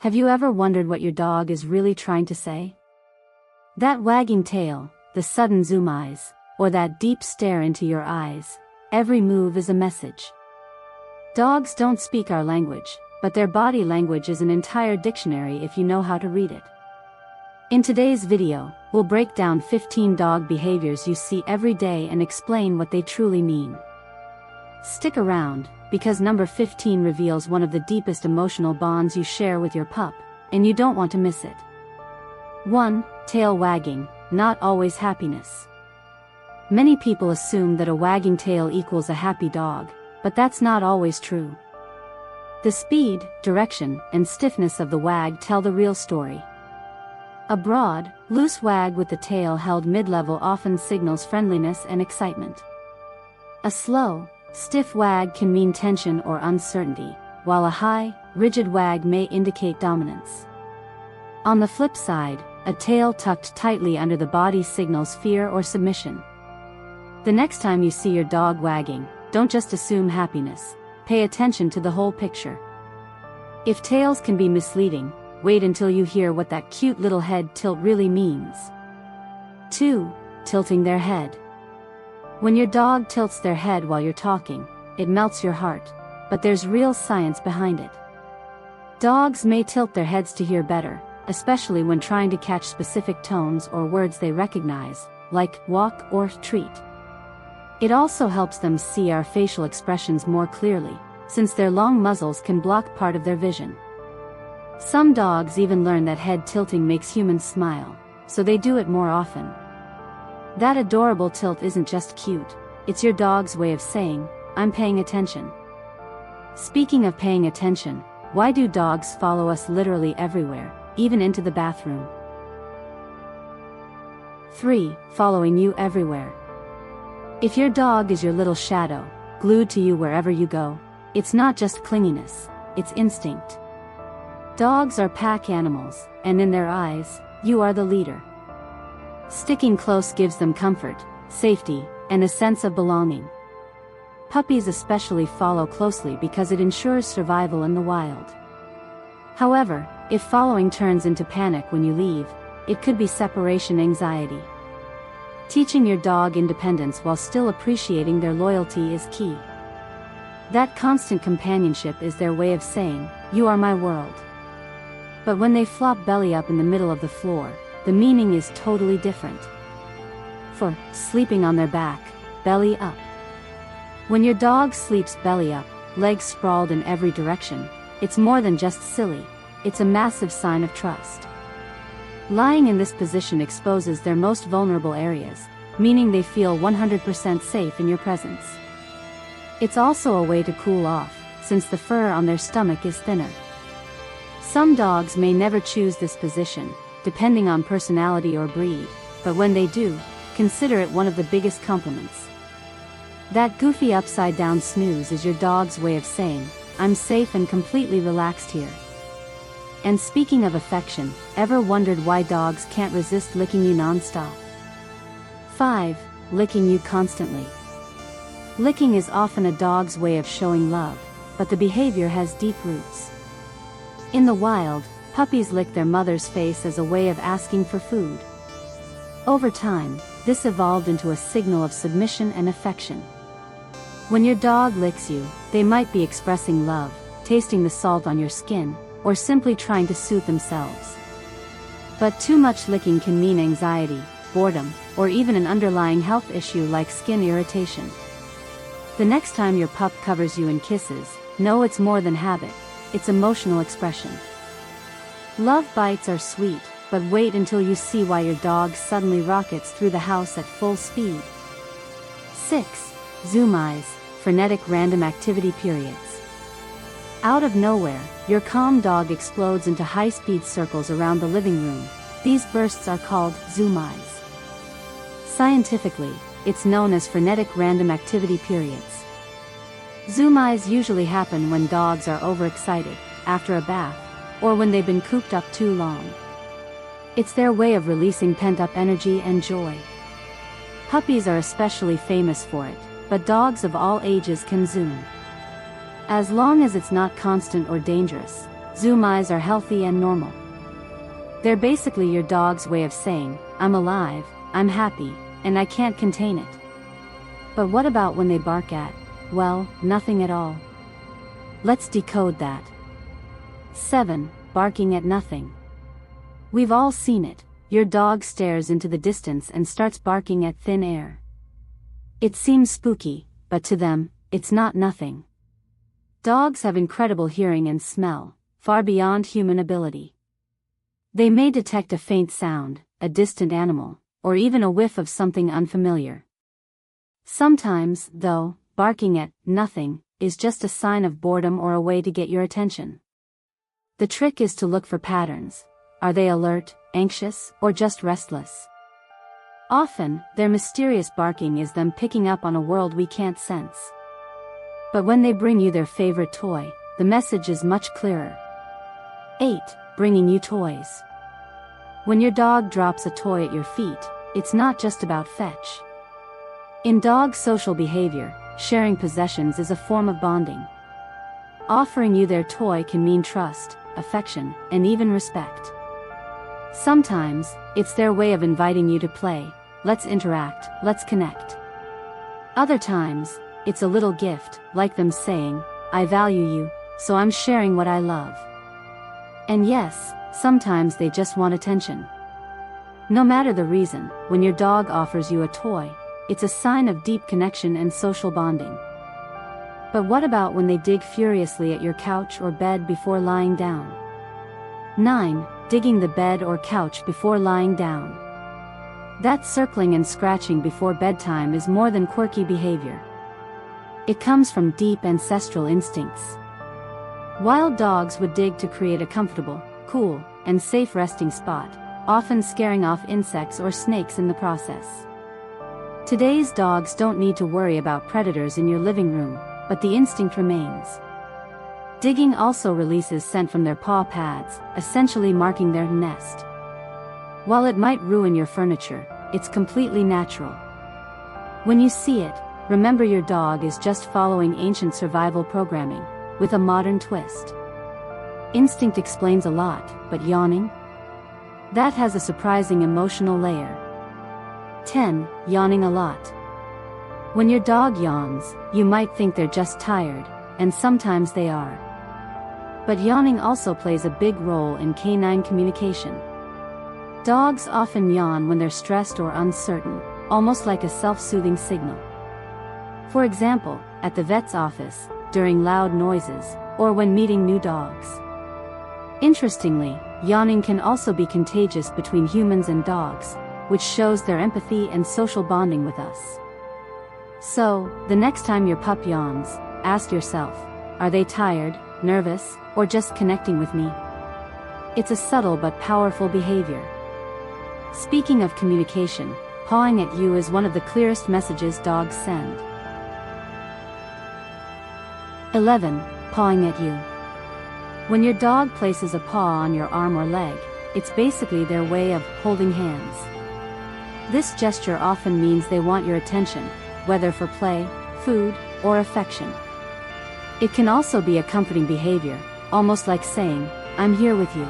Have you ever wondered what your dog is really trying to say? That wagging tail, the sudden zoom eyes, or that deep stare into your eyes, every move is a message. Dogs don't speak our language, but their body language is an entire dictionary if you know how to read it. In today's video, we'll break down 15 dog behaviors you see every day and explain what they truly mean. Stick around, because number 15 reveals one of the deepest emotional bonds you share with your pup, and you don't want to miss it. 1. Tail wagging, not always happiness. Many people assume that a wagging tail equals a happy dog, but that's not always true. The speed, direction, and stiffness of the wag tell the real story. A broad, loose wag with the tail held mid-level often signals friendliness and excitement. A slow, stiff wag can mean tension or uncertainty, while a high, rigid wag may indicate dominance. On the flip side, a tail tucked tightly under the body signals fear or submission. The next time you see your dog wagging, don't just assume happiness, pay attention to the whole picture. If tails can be misleading, wait until you hear what that cute little head tilt really means. 2. Tilting their head. When your dog tilts their head while you're talking, it melts your heart, but there's real science behind it. Dogs may tilt their heads to hear better, especially when trying to catch specific tones or words they recognize, like walk or treat. It also helps them see our facial expressions more clearly, since their long muzzles can block part of their vision. Some dogs even learn that head tilting makes humans smile, so they do it more often. That adorable tilt isn't just cute, it's your dog's way of saying, "I'm paying attention." Speaking of paying attention, why do dogs follow us literally everywhere, even into the bathroom? 3. Following you everywhere. If your dog is your little shadow, glued to you wherever you go, it's not just clinginess, it's instinct. Dogs are pack animals, and in their eyes, you are the leader. Sticking close gives them comfort, safety, and a sense of belonging. Puppies especially follow closely because it ensures survival in the wild. However, if following turns into panic when you leave, it could be separation anxiety. Teaching your dog independence while still appreciating their loyalty is key. That constant companionship is their way of saying, "You are my world." But when they flop belly up in the middle of the floor, the meaning is totally different. For sleeping on their back, belly up. When your dog sleeps belly up, legs sprawled in every direction, it's more than just silly, it's a massive sign of trust. Lying in this position exposes their most vulnerable areas, meaning they feel 100% safe in your presence. It's also a way to cool off, since the fur on their stomach is thinner. Some dogs may never choose this position, depending on personality or breed, but when they do, consider it one of the biggest compliments. That goofy upside-down snooze is your dog's way of saying, "I'm safe and completely relaxed here." And speaking of affection, ever wondered why dogs can't resist licking you non-stop? 5. Licking you constantly. Licking is often a dog's way of showing love, but the behavior has deep roots. In the wild, puppies lick their mother's face as a way of asking for food. Over time, this evolved into a signal of submission and affection. When your dog licks you, they might be expressing love, tasting the salt on your skin, or simply trying to soothe themselves. But too much licking can mean anxiety, boredom, or even an underlying health issue like skin irritation. The next time your pup covers you in kisses, know it's more than habit, it's emotional expression. Love bites are sweet, but wait until you see why your dog suddenly rockets through the house at full speed. 6. Zoom eyes, frenetic random activity periods. Out of nowhere, your calm dog explodes into high-speed circles around the living room. These bursts are called zoom eyes. Scientifically, it's known as frenetic random activity periods. Zoom eyes usually happen when dogs are overexcited, after a bath, or when they've been cooped up too long. It's their way of releasing pent-up energy and joy. Puppies are especially famous for it, but dogs of all ages can zoom. As long as it's not constant or dangerous, zoomies are healthy and normal. They're basically your dog's way of saying, I'm alive, I'm happy, and I can't contain it. But what about when they bark at, well, nothing at all? Let's decode that. 7. Barking at nothing. We've all seen it. Your dog stares into the distance and starts barking at thin air. It seems spooky, but to them, it's not nothing. Dogs have incredible hearing and smell, far beyond human ability. They may detect a faint sound, a distant animal, or even a whiff of something unfamiliar. Sometimes, though, barking at nothing is just a sign of boredom or a way to get your attention. The trick is to look for patterns. Are they alert, anxious, or just restless? Often, their mysterious barking is them picking up on a world we can't sense. But when they bring you their favorite toy, the message is much clearer. 8. Bringing you toys. When your dog drops a toy at your feet, it's not just about fetch. In dog social behavior, sharing possessions is a form of bonding. Offering you their toy can mean trust, affection, and even respect. Sometimes, it's their way of inviting you to play, let's interact, let's connect. Other times, it's a little gift, like them saying, I value you, so I'm sharing what I love. And yes, sometimes they just want attention. No matter the reason, when your dog offers you a toy, it's a sign of deep connection and social bonding. But what about when they dig furiously at your couch or bed before lying down? 9. Digging the bed or couch before lying down. That circling and scratching before bedtime is more than quirky behavior. It comes from deep ancestral instincts. Wild dogs would dig to create a comfortable, cool, and safe resting spot, often scaring off insects or snakes in the process. Today's dogs don't need to worry about predators in your living room, but the instinct remains. Digging also releases scent from their paw pads, essentially marking their nest. While it might ruin your furniture, it's completely natural. When you see it, remember your dog is just following ancient survival programming, with a modern twist. Instinct explains a lot, but yawning? That has a surprising emotional layer. 10. Yawning a lot. When your dog yawns, you might think they're just tired, and sometimes they are. But yawning also plays a big role in canine communication. Dogs often yawn when they're stressed or uncertain, almost like a self-soothing signal. For example, at the vet's office, during loud noises, or when meeting new dogs. Interestingly, yawning can also be contagious between humans and dogs, which shows their empathy and social bonding with us. So, the next time your pup yawns, ask yourself, are they tired, nervous, or just connecting with me? It's a subtle but powerful behavior. Speaking of communication, pawing at you is one of the clearest messages dogs send. 11. Pawing at you. When your dog places a paw on your arm or leg, it's basically their way of holding hands. This gesture often means they want your attention, whether for play, food, or affection. It can also be a comforting behavior, almost like saying, I'm here with you.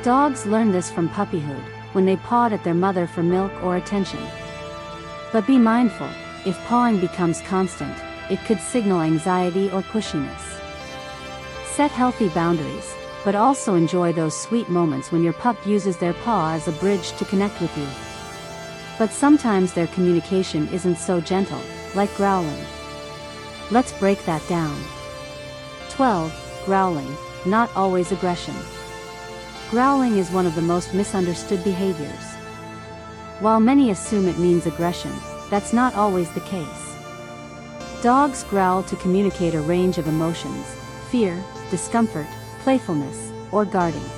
Dogs learn this from puppyhood, when they pawed at their mother for milk or attention. But be mindful, if pawing becomes constant, it could signal anxiety or pushiness. Set healthy boundaries, but also enjoy those sweet moments when your pup uses their paw as a bridge to connect with you. But sometimes their communication isn't so gentle, like growling. Let's break that down. 12. Growling, not always aggression. Growling is one of the most misunderstood behaviors. While many assume it means aggression, that's not always the case. Dogs growl to communicate a range of emotions: fear, discomfort, playfulness, or guarding.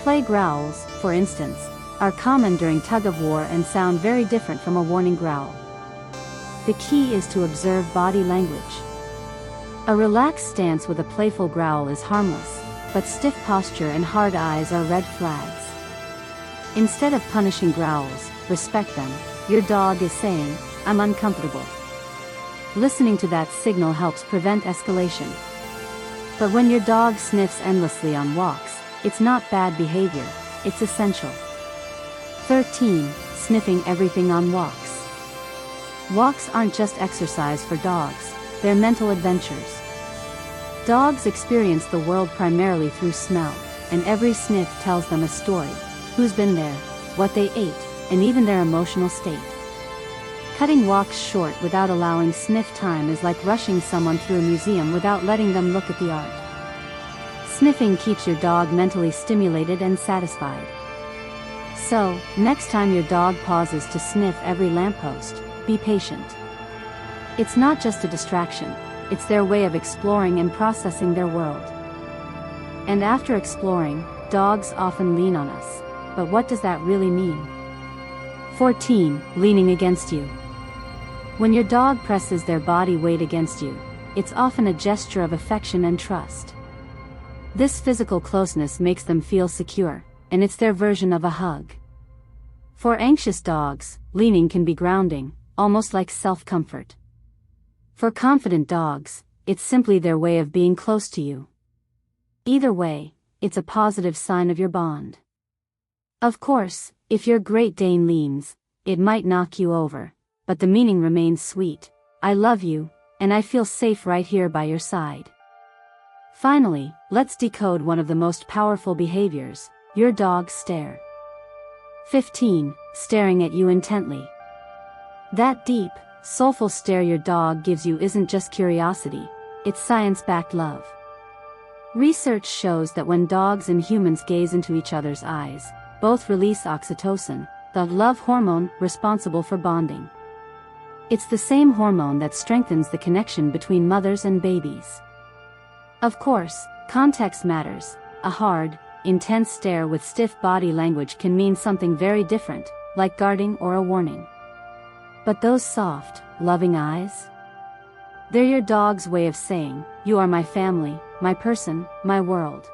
Play growls, for instance, are common during tug-of-war and sound very different from a warning growl. The key is to observe body language. A relaxed stance with a playful growl is harmless, but stiff posture and hard eyes are red flags. Instead of punishing growls, respect them. Your dog is saying, I'm uncomfortable. Listening to that signal helps prevent escalation. But when your dog sniffs endlessly on walks, it's not bad behavior, it's essential. 13. Sniffing everything on walks. Walks aren't just exercise for dogs, they're mental adventures. Dogs experience the world primarily through smell, and every sniff tells them a story: who's been there, what they ate, and even their emotional state. Cutting walks short without allowing sniff time is like rushing someone through a museum without letting them look at the art. Sniffing keeps your dog mentally stimulated and satisfied. So, next time your dog pauses to sniff every lamppost, be patient. It's not just a distraction, it's their way of exploring and processing their world. And after exploring, dogs often lean on us. But what does that really mean? 14. Leaning against you. When your dog presses their body weight against you, it's often a gesture of affection and trust. This physical closeness makes them feel secure, and it's their version of a hug. For anxious dogs, leaning can be grounding, almost like self-comfort. For confident dogs, it's simply their way of being close to you. Either way, it's a positive sign of your bond. Of course, if your Great Dane leans, it might knock you over, but the meaning remains sweet: I love you, and I feel safe right here by your side. Finally, let's decode one of the most powerful behaviors: your dog's stare. 15. Staring at you intently. That deep, soulful stare your dog gives you isn't just curiosity, it's science-backed love. Research shows that when dogs and humans gaze into each other's eyes, both release oxytocin, the love hormone responsible for bonding. It's the same hormone that strengthens the connection between mothers and babies. Of course, context matters. A hard, intense stare with stiff body language can mean something very different, like guarding or a warning. But those soft, loving eyes? They're your dog's way of saying, you are my family, my person, my world.